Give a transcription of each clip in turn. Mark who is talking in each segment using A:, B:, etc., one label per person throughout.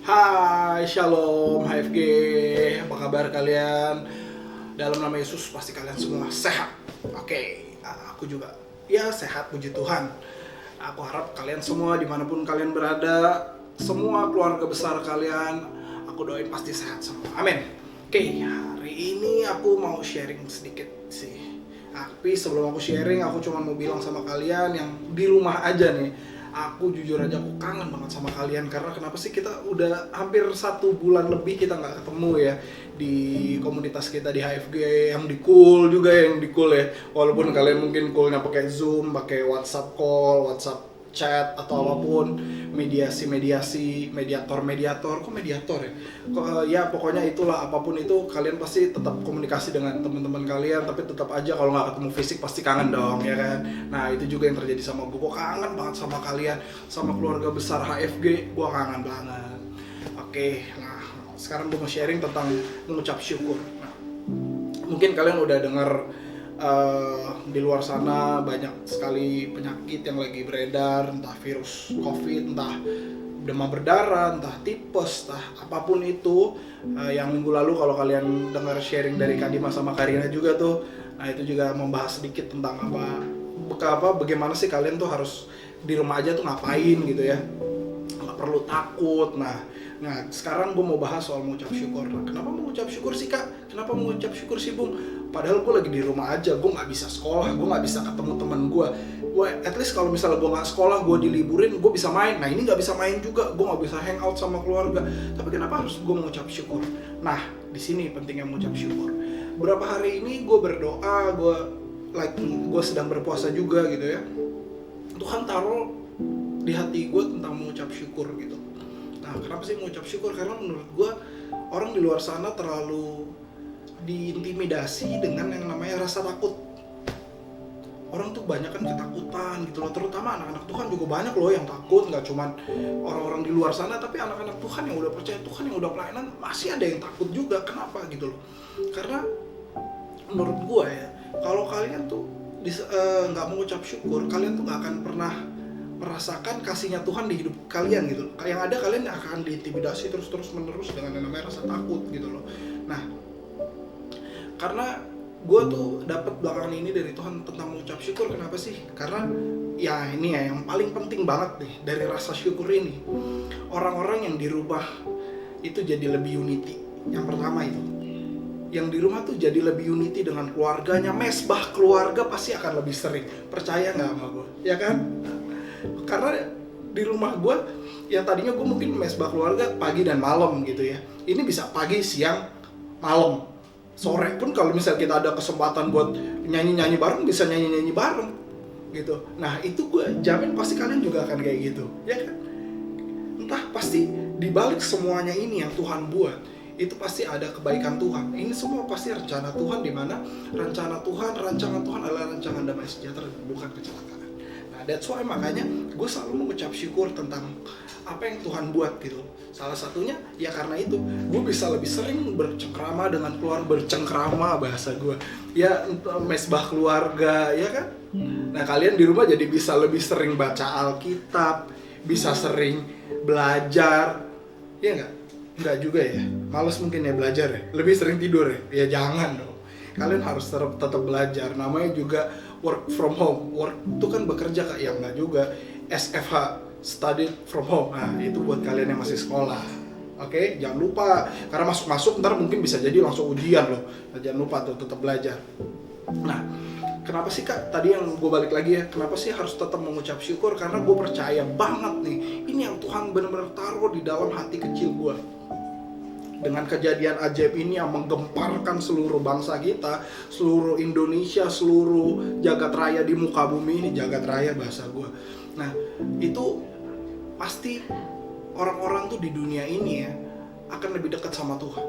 A: Hai, Shalom, HFG, apa kabar kalian? Dalam nama Yesus pasti kalian semua sehat. Oke, aku juga ya sehat, puji Tuhan. Aku harap kalian semua dimanapun kalian berada, semua keluarga besar kalian, aku doain pasti sehat semua. Amin. Oke, hari ini aku mau sharing sedikit sih. Tapi sebelum aku sharing, aku cuma mau bilang sama kalian yang di rumah aja nih. Aku jujur aja aku kangen banget sama kalian. Karena kenapa sih kita udah hampir 1 bulan lebih kita nggak ketemu ya di komunitas kita di HFG, yang di cool juga, yang di cool ya. Walaupun kalian mungkin coolnya pakai Zoom, pakai WhatsApp call, WhatsApp chat atau apapun, mediasi, mediator, kok mediator ya? Ya pokoknya itulah, apapun itu kalian pasti tetap komunikasi dengan teman-teman kalian, tapi tetap aja kalau nggak ketemu fisik pasti kangen dong ya kan. Nah itu juga yang terjadi sama gue kangen banget sama kalian, sama keluarga besar HFG, gue kangen banget. Oke, nah sekarang gue mau sharing tentang mengucap syukur. Nah, mungkin kalian udah dengar di luar sana banyak sekali penyakit yang lagi beredar, entah virus COVID, entah demam berdarah, entah tipes, entah apapun itu. Yang minggu lalu kalau kalian dengar sharing dari Kadima sama Karina juga tuh, nah itu juga membahas sedikit tentang bagaimana sih kalian tuh harus di rumah aja tuh ngapain gitu ya, nggak perlu takut. Nah sekarang gue mau bahas soal mengucap syukur. Nah, kenapa mengucap syukur sih kak? Kenapa mengucap syukur sih bung? Padahal gue lagi di rumah aja, gue nggak bisa sekolah, gue nggak bisa ketemu teman gue. At least kalau misalnya gue nggak sekolah, gue diliburin, gue bisa main. Nah ini nggak bisa main juga, gue nggak bisa hangout sama keluarga. Tapi kenapa harus gue mengucap syukur? Nah di sini pentingnya mengucap syukur. Beberapa hari ini gue berdoa, gue sedang berpuasa juga gitu ya. Tuhan taruh di hati gue tentang mengucap syukur gitu. Nah, kenapa sih mengucap syukur? Karena menurut gue orang di luar sana terlalu diintimidasi dengan yang namanya rasa takut. Orang tuh banyak kan ketakutan gitu loh, terutama anak-anak Tuhan juga banyak loh yang takut. Nggak cuman orang-orang di luar sana, tapi anak-anak Tuhan yang udah percaya Tuhan, yang udah pelayanan, masih ada yang takut juga. Kenapa gitu loh? Karena menurut gue ya, kalau kalian tuh nggak mengucap syukur, kalian tuh nggak akan pernah merasakan kasihnya Tuhan di hidup kalian gitu. Yang ada kalian akan diintimidasi terus menerus dengan yang namanya rasa takut gitu loh. Nah, karena gue tuh dapat belakangan ini dari Tuhan tentang mengucap syukur. Kenapa sih? Karena ya ini ya yang paling penting banget nih dari rasa syukur ini. Orang-orang yang di rumah itu jadi lebih unity. Yang pertama itu, yang di rumah tuh jadi lebih unity dengan keluarganya. Mesbah keluarga pasti akan lebih sering. Percaya nggak sama gue? Ya kan? Karena di rumah gue yang tadinya gue mungkin mesbah keluarga pagi dan malam gitu ya, ini bisa pagi, siang, malam, sore pun kalau misalnya kita ada kesempatan buat nyanyi bareng, bisa nyanyi bareng gitu. Nah itu gue jamin pasti kalian juga akan kayak gitu ya kan. Entah pasti dibalik semuanya ini yang Tuhan buat itu pasti ada kebaikan Tuhan. Ini semua pasti rencana Tuhan, dimana rancangan Tuhan adalah rancangan damai sejahtera, bukan kecelakaan. That's why makanya gue selalu mengucap syukur tentang apa yang Tuhan buat gitu. Salah satunya ya karena itu gue bisa lebih sering bercengkrama dengan keluarga, bercengkrama bahasa gue ya, mesbah keluarga ya kan. Nah kalian di rumah jadi bisa lebih sering baca Alkitab, bisa sering belajar ya enggak juga ya, malas mungkin ya belajar ya, lebih sering tidur ya jangan dong. Kalian harus tetap belajar, namanya juga work from home. Work itu kan bekerja kak, ya enggak juga. SFH, study from home. Nah itu buat kalian yang masih sekolah. Oke, jangan lupa, karena masuk ntar mungkin bisa jadi langsung ujian loh. Nah, jangan lupa tuh tetap belajar. Nah, kenapa sih kak? Tadi yang gue balik lagi ya, kenapa sih harus tetap mengucap syukur? Karena gue percaya banget nih, ini yang Tuhan benar-benar taruh di dalam hati kecil gue. Dengan kejadian ajaib ini yang menggemparkan seluruh bangsa kita, seluruh Indonesia, seluruh jagat raya di muka bumi ini, jagat raya bahasa gue. Nah itu pasti orang-orang tuh di dunia ini ya akan lebih dekat sama Tuhan.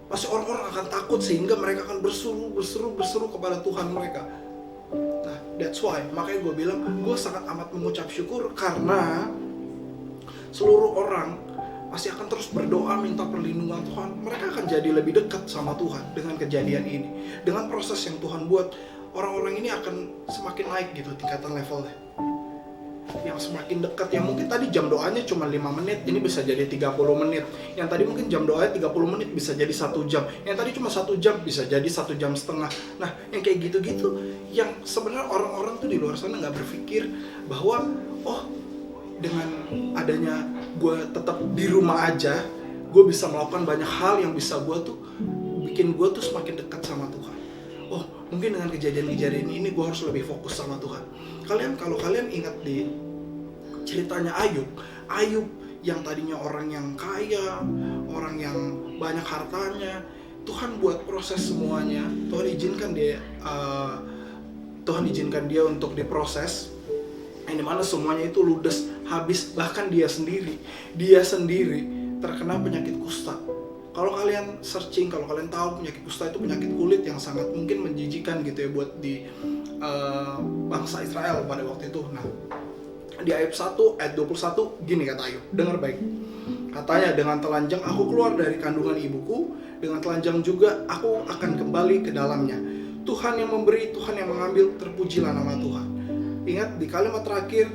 A: Pasti orang-orang akan takut sehingga mereka akan berseru kepada Tuhan mereka. Nah that's why makanya gue bilang gue sangat amat mengucap syukur, karena seluruh orang pasti akan terus berdoa minta perlindungan Tuhan. Mereka akan jadi lebih dekat sama Tuhan dengan kejadian ini. Dengan proses yang Tuhan buat, orang-orang ini akan semakin naik gitu tingkatan levelnya. Yang semakin dekat. Yang mungkin tadi jam doanya cuma 5 menit, ini bisa jadi 30 menit. Yang tadi mungkin jam doanya 30 menit bisa jadi 1 jam. Yang tadi cuma 1 jam bisa jadi 1,5 jam. Nah, yang kayak gitu-gitu yang sebenarnya orang-orang tuh di luar sana nggak berpikir bahwa dengan adanya gue tetap di rumah aja, gue bisa melakukan banyak hal yang bisa gue tuh bikin gue tuh semakin dekat sama Tuhan. Mungkin dengan kejadian-kejadian ini gue harus lebih fokus sama Tuhan. Kalau kalian ingat di ceritanya Ayub yang tadinya orang yang kaya, orang yang banyak hartanya, Tuhan buat proses semuanya. Tuhan izinkan dia untuk diproses, yang dimana semuanya itu ludes, habis. Bahkan dia sendiri terkena penyakit kusta. Kalau kalian searching, kalau kalian tahu penyakit kusta itu penyakit kulit yang sangat mungkin menjijikan gitu ya buat di bangsa Israel pada waktu itu. Nah, di ayat 1 ayat 21 gini kata Ayub, dengar baik. Katanya, dengan telanjang aku keluar dari kandungan ibuku, dengan telanjang juga aku akan kembali ke dalamnya. Tuhan yang memberi, Tuhan yang mengambil, terpujilah nama Tuhan. Ingat di kalimat terakhir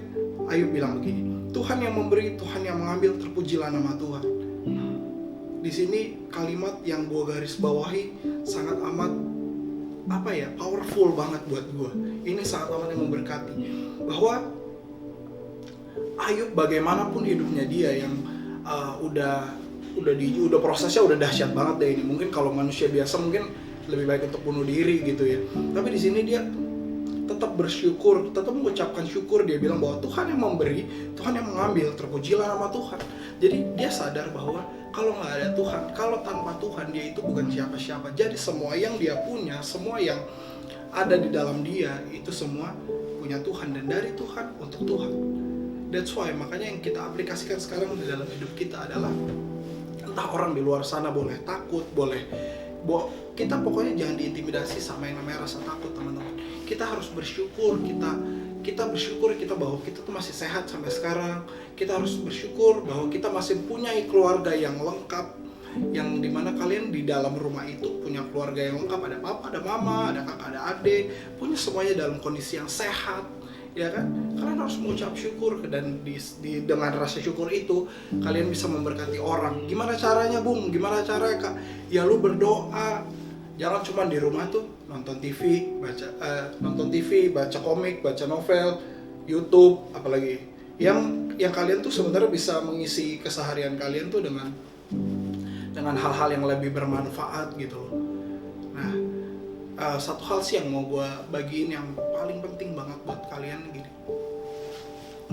A: Ayub bilang begini, Tuhan yang memberi, Tuhan yang mengambil, terpujilah nama Tuhan. Di sini kalimat yang gue garis bawahi sangat amat powerful banget buat gue. Ini sangat amat yang memberkati, bahwa Ayub bagaimanapun hidupnya dia yang udah prosesnya udah dahsyat banget deh ini. Mungkin kalau manusia biasa mungkin lebih baik untuk bunuh diri gitu ya. Tapi di sini dia tetap bersyukur, tetap mengucapkan syukur. Dia bilang bahwa Tuhan yang memberi, Tuhan yang mengambil, terpujilah nama Tuhan. Jadi dia sadar bahwa kalau nggak ada Tuhan, kalau tanpa Tuhan dia itu bukan siapa-siapa. Jadi semua yang dia punya, semua yang ada di dalam dia itu semua punya Tuhan dan dari Tuhan untuk Tuhan. That's why makanya yang kita aplikasikan sekarang di dalam hidup kita adalah, entah orang di luar sana boleh takut, kita pokoknya jangan diintimidasi sama yang namanya rasa takut, teman-teman. Kita harus bersyukur, kita bersyukur bahwa kita tuh masih sehat sampai sekarang. Kita harus bersyukur bahwa kita masih punya keluarga yang lengkap, yang dimana kalian di dalam rumah itu punya keluarga yang lengkap, ada papa, ada mama, ada kakak, ada adik, punya semuanya dalam kondisi yang sehat, ya kan? Kalian harus mengucap syukur, dan dengan rasa syukur itu kalian bisa memberkati orang. Gimana caranya, Bung? Gimana caranya, Kak? Ya lu berdoa. Jangan cuma di rumah tuh nonton TV, baca komik, baca novel, YouTube, apalagi yang kalian tuh sebenarnya bisa mengisi keseharian kalian tuh dengan hal-hal yang lebih bermanfaat gitu loh. Nah, satu hal sih yang mau gue bagiin yang paling penting banget buat kalian gini.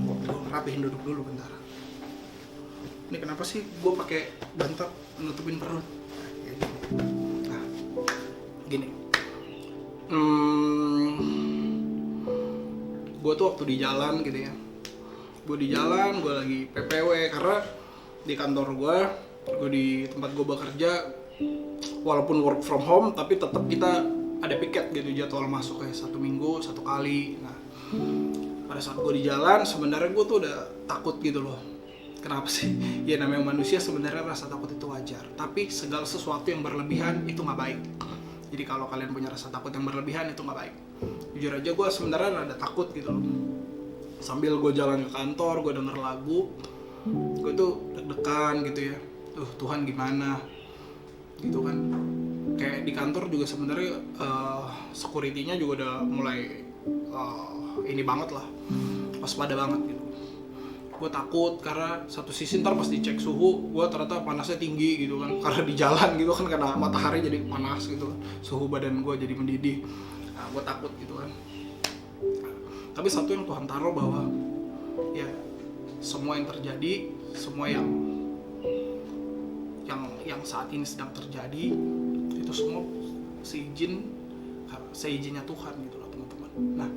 A: Gue rapihin duduk dulu bentar. Ini kenapa sih gue pakai bantal nutupin perut? Nah, gini. Gue tuh waktu di jalan gitu ya. Gue lagi PPW karena di kantor gue di tempat gue bekerja, walaupun work from home tapi tetap kita ada piket gitu, jadwal masuk kayak 1 minggu 1 kali. Nah, pada saat gue di jalan sebenarnya gue tuh udah takut gitu loh. Kenapa sih? Ya namanya manusia, sebenarnya rasa takut itu wajar, tapi segala sesuatu yang berlebihan itu nggak baik. Jadi kalau kalian punya rasa takut yang berlebihan itu nggak baik. Jujur aja gue sebenarnya rada takut gitu loh. Sambil gue jalan ke kantor, gue denger lagu, gue tuh deg-degan gitu ya. Tuhan gimana? Gitu kan. Kayak di kantor juga sebenarnya security-nya juga udah mulai ini banget lah, waspada banget gitu. Gue takut karena satu sisi ntar pas dicek suhu, gue ternyata panasnya tinggi gitu kan. Karena di jalan gitu kan, karena matahari jadi panas gitu kan. Suhu badan gue jadi mendidih. Nah, gue takut gitu kan. Tapi satu yang Tuhan taruh bahwa ya semua yang terjadi, semua yang saat ini sedang terjadi itu semua seizinnya Tuhan gitu loh, teman-teman. Nah,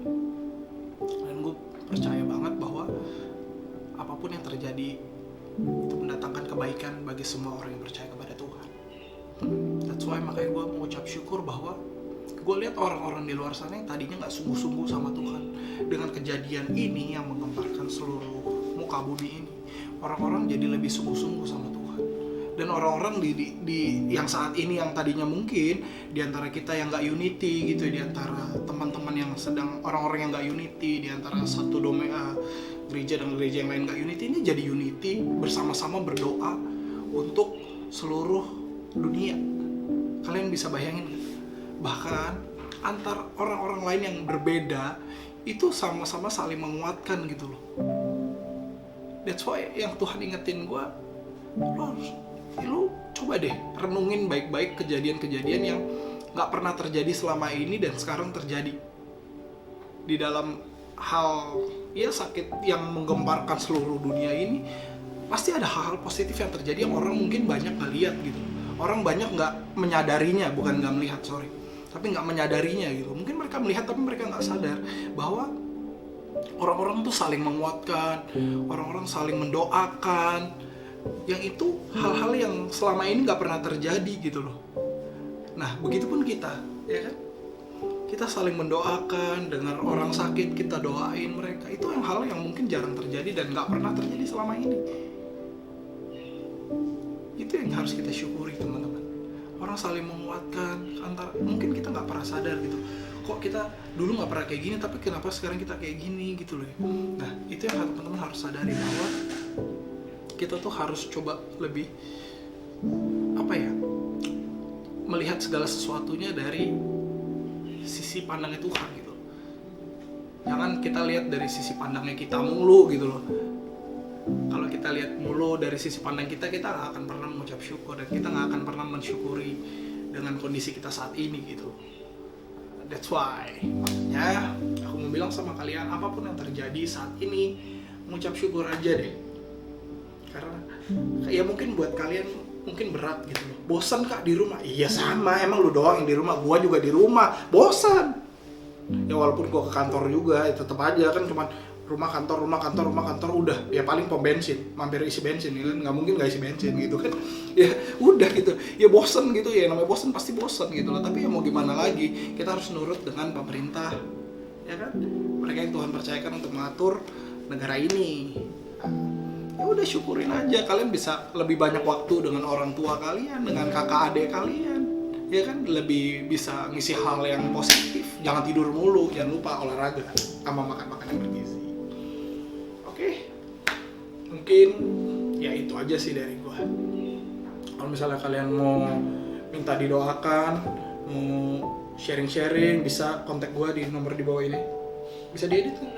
A: dan gue percaya banget bahwa apapun yang terjadi itu mendatangkan kebaikan bagi semua orang yang percaya kepada Tuhan. That's why makanya gue mengucap syukur bahwa gue lihat orang-orang di luar sana yang tadinya nggak sungguh-sungguh sama Tuhan, dengan kejadian ini yang menggemparkan seluruh muka bumi ini, orang-orang jadi lebih sungguh-sungguh sama Tuhan. Dan orang-orang di yang saat ini yang tadinya mungkin di antara kita yang nggak unity gitu, di antara teman-teman yang sedang orang-orang yang nggak unity, di antara satu satu gereja dengan gereja yang lain nggak unity, ini jadi unity, bersama-sama berdoa untuk seluruh dunia. Kalian bisa bayangin gak? Bahkan antar orang-orang lain yang berbeda itu sama-sama saling menguatkan gitu loh. That's why yang Tuhan ingetin gue, lu coba deh renungin baik-baik kejadian-kejadian yang gak pernah terjadi selama ini dan sekarang terjadi di dalam hal ya sakit yang menggemparkan seluruh dunia ini. Pasti ada hal-hal positif yang terjadi yang orang mungkin banyak gak lihat gitu. Orang banyak gak menyadarinya, bukan gak melihat, tapi gak menyadarinya gitu. Mungkin mereka melihat tapi mereka gak sadar bahwa orang-orang tuh saling menguatkan, orang-orang saling mendoakan, yang itu hal-hal yang selama ini gak pernah terjadi gitu loh. Nah begitupun kita, ya kan? Kita saling mendoakan, dengar orang sakit kita doain mereka. Itu yang hal yang mungkin jarang terjadi dan gak pernah terjadi selama ini. Itu yang harus kita syukuri teman-teman. Orang saling menguatkan, mungkin kita nggak pernah sadar gitu. Kok kita dulu nggak pernah kayak gini, tapi kenapa sekarang kita kayak gini gitu loh. Nah itu yang teman-teman harus sadari, bahwa kita tuh harus coba lebih melihat segala sesuatunya dari sisi pandangnya Tuhan gitu. Jangan kita lihat dari sisi pandangnya kita mulu gitu loh. Kalau kita lihat mulu dari sisi pandang kita gak akan pernah mengucap syukur, dan kita gak akan pernah mensyukuri dengan kondisi kita saat ini gitu. That's why makanya aku mau bilang sama kalian, apapun yang terjadi saat ini, mengucap syukur aja deh. Karena ya mungkin buat kalian mungkin berat gitu loh. Bosan kak di rumah? Iya sama, emang lu doang yang di rumah, gua juga di rumah, bosan. Ya walaupun gua ke kantor juga, ya tetap aja kan cuman rumah kantor udah, ya paling pom bensin, mampir isi bensin, ya kan nggak mungkin nggak isi bensin gitu kan, ya udah gitu, ya bosen gitu ya, namanya bosen pasti bosen gitu loh. Tapi ya mau gimana lagi, kita harus nurut dengan pemerintah, ya kan, mereka yang Tuhan percayakan untuk mengatur negara ini. Ya udah syukurin aja, kalian bisa lebih banyak waktu dengan orang tua kalian, dengan kakak adik kalian, ya kan, lebih bisa ngisi hal yang positif. Jangan tidur mulu, jangan lupa olahraga sama makan-makan yang bergizi. Oke, mungkin ya itu aja sih dari gua. Kalau misalnya kalian mau minta didoakan, mau sharing-sharing, bisa kontak gua di nomor di bawah ini. Bisa diedit kan?